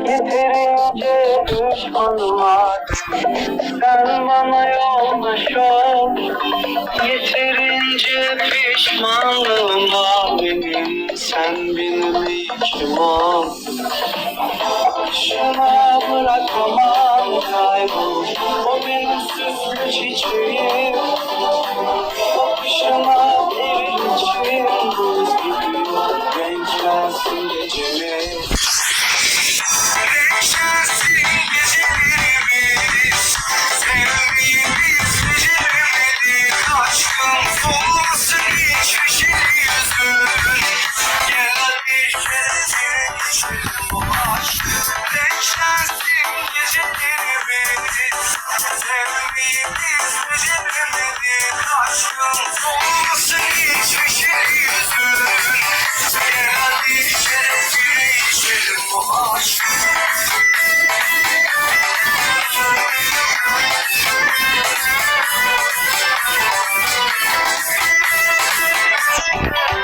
Yeterince düşmanım artık, sen bana yoldaş ol. Yeterince pişmanlığım var benim, sen benim ilkim ol. Şuna bırakamam kaybolur, o benim süslü çiçeğim.